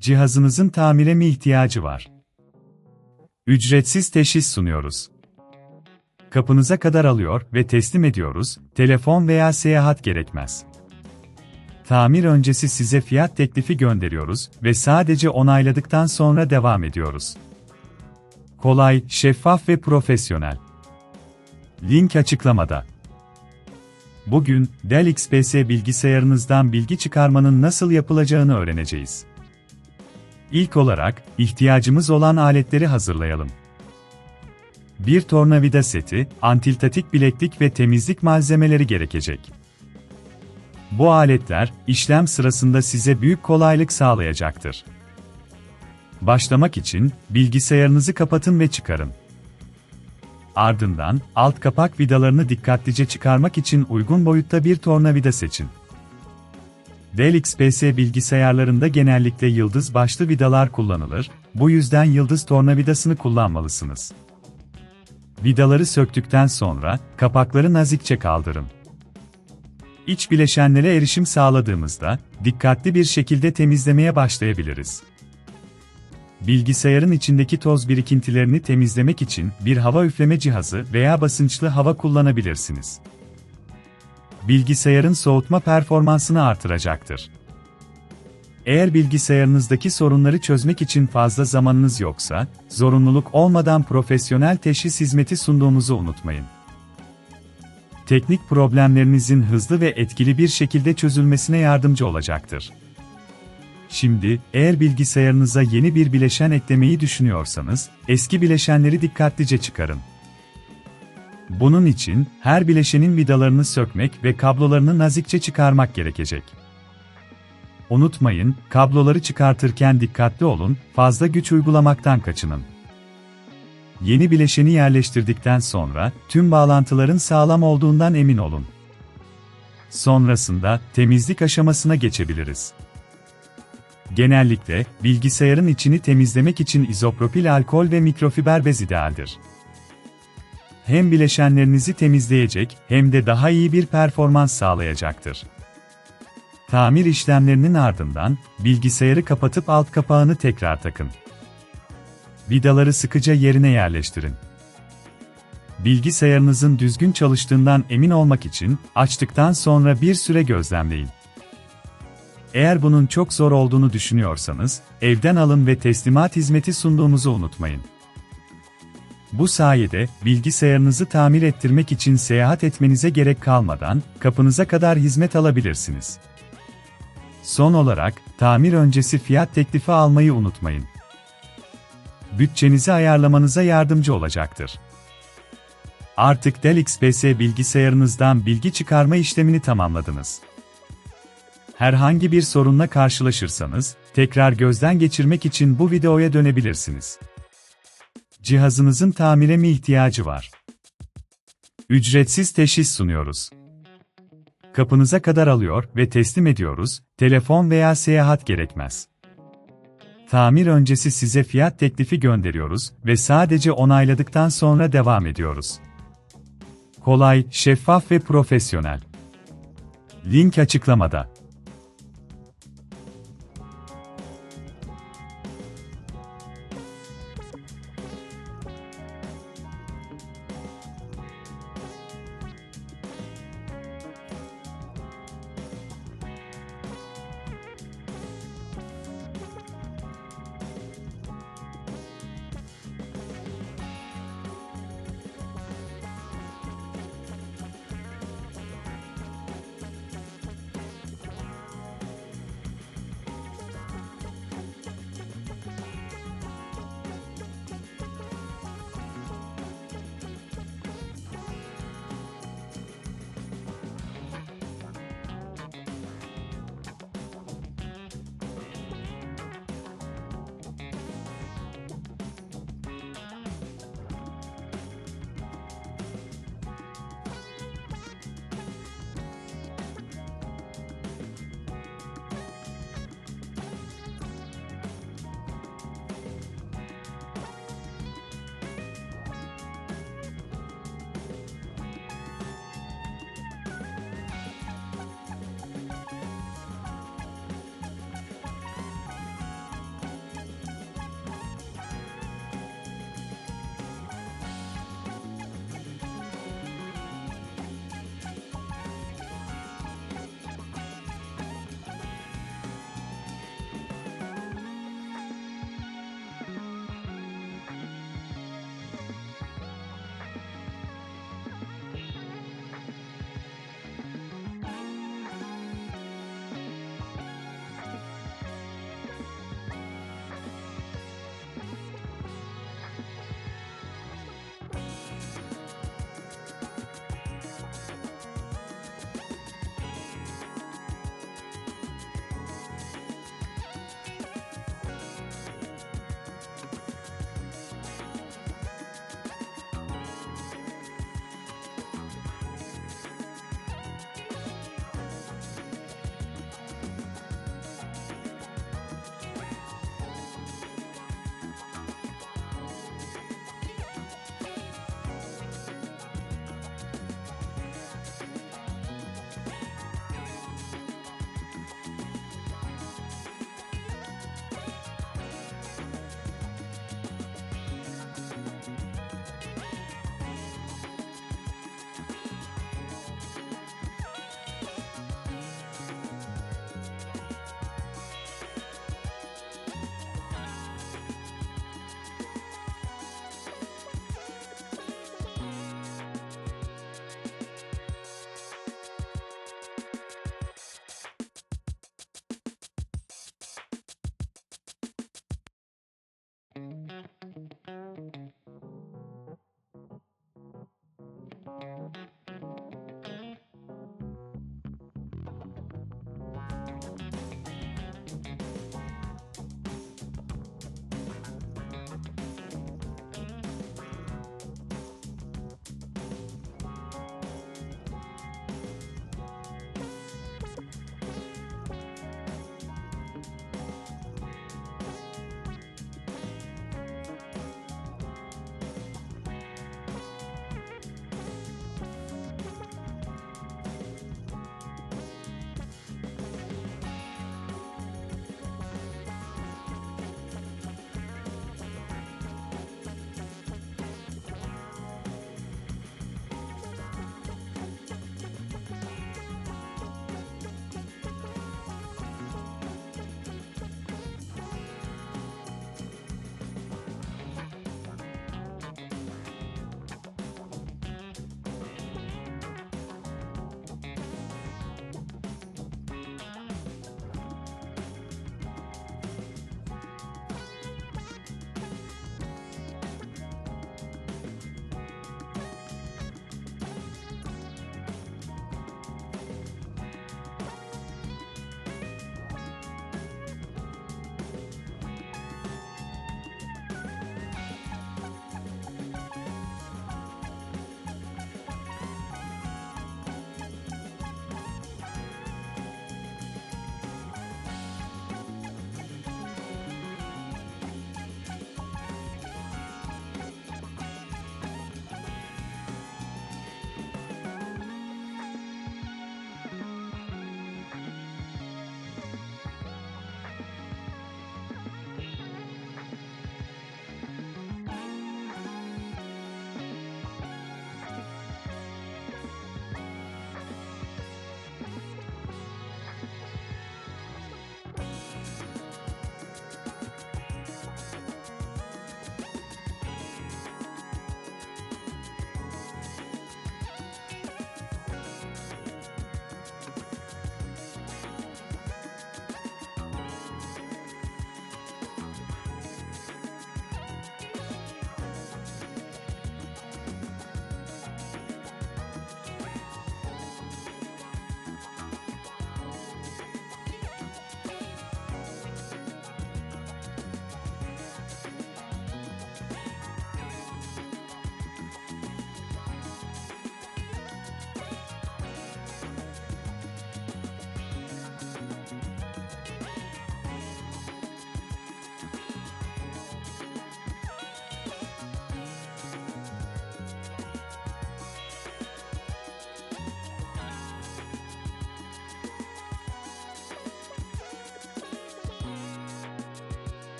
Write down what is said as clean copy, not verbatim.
Cihazınızın tamire mi ihtiyacı var? Ücretsiz teşhis sunuyoruz. Kapınıza kadar alıyor ve teslim ediyoruz, telefon veya seyahat gerekmez. Tamir öncesi size fiyat teklifi gönderiyoruz ve sadece onayladıktan sonra devam ediyoruz. Kolay, şeffaf ve profesyonel. Link açıklamada. Bugün, Dell XPS bilgisayarınızdan bilgi çıkarmanın nasıl yapılacağını öğreneceğiz. İlk olarak, ihtiyacımız olan aletleri hazırlayalım. Bir tornavida seti, antiltatik bileklik ve temizlik malzemeleri gerekecek. Bu aletler, işlem sırasında size büyük kolaylık sağlayacaktır. Başlamak için, bilgisayarınızı kapatın ve çıkarın. Ardından, alt kapak vidalarını dikkatlice çıkarmak için uygun boyutta bir tornavida seçin. Dell XPS bilgisayarlarında genellikle yıldız başlı vidalar kullanılır, bu yüzden yıldız tornavidasını kullanmalısınız. Vidaları söktükten sonra, kapakları nazikçe kaldırın. İç bileşenlere erişim sağladığımızda, dikkatli bir şekilde temizlemeye başlayabiliriz. Bilgisayarın içindeki toz birikintilerini temizlemek için bir hava üfleme cihazı veya basınçlı hava kullanabilirsiniz. Bilgisayarın soğutma performansını artıracaktır. Eğer bilgisayarınızdaki sorunları çözmek için fazla zamanınız yoksa, zorunluluk olmadan profesyonel teşhis hizmeti sunduğumuzu unutmayın. Teknik problemlerinizin hızlı ve etkili bir şekilde çözülmesine yardımcı olacaktır. Şimdi, eğer bilgisayarınıza yeni bir bileşen eklemeyi düşünüyorsanız, eski bileşenleri dikkatlice çıkarın. Bunun için, her bileşenin vidalarını sökmek ve kablolarını nazikçe çıkarmak gerekecek. Unutmayın, kabloları çıkartırken dikkatli olun, fazla güç uygulamaktan kaçının. Yeni bileşeni yerleştirdikten sonra, tüm bağlantıların sağlam olduğundan emin olun. Sonrasında, temizlik aşamasına geçebiliriz. Genellikle, bilgisayarın içini temizlemek için izopropil alkol ve mikrofiber bez idealdir. Hem bileşenlerinizi temizleyecek, hem de daha iyi bir performans sağlayacaktır. Tamir işlemlerinin ardından, bilgisayarı kapatıp alt kapağını tekrar takın. Vidaları sıkıca yerine yerleştirin. Bilgisayarınızın düzgün çalıştığından emin olmak için, açtıktan sonra bir süre gözlemleyin. Eğer bunun çok zor olduğunu düşünüyorsanız, evden alın ve teslimat hizmeti sunduğumuzu unutmayın. Bu sayede, bilgisayarınızı tamir ettirmek için seyahat etmenize gerek kalmadan, kapınıza kadar hizmet alabilirsiniz. Son olarak, tamir öncesi fiyat teklifi almayı unutmayın. Bütçenizi ayarlamanıza yardımcı olacaktır. Artık Dell XPS bilgisayarınızdan bilgi çıkarma işlemini tamamladınız. Herhangi bir sorunla karşılaşırsanız, tekrar gözden geçirmek için bu videoya dönebilirsiniz. Cihazınızın tamire mi ihtiyacı var? Ücretsiz teşhis sunuyoruz. Kapınıza kadar alıyor ve teslim ediyoruz, telefon veya seyahat gerekmez. Tamir öncesi size fiyat teklifi gönderiyoruz ve sadece onayladıktan sonra devam ediyoruz. Kolay, şeffaf ve profesyonel. Link açıklamada.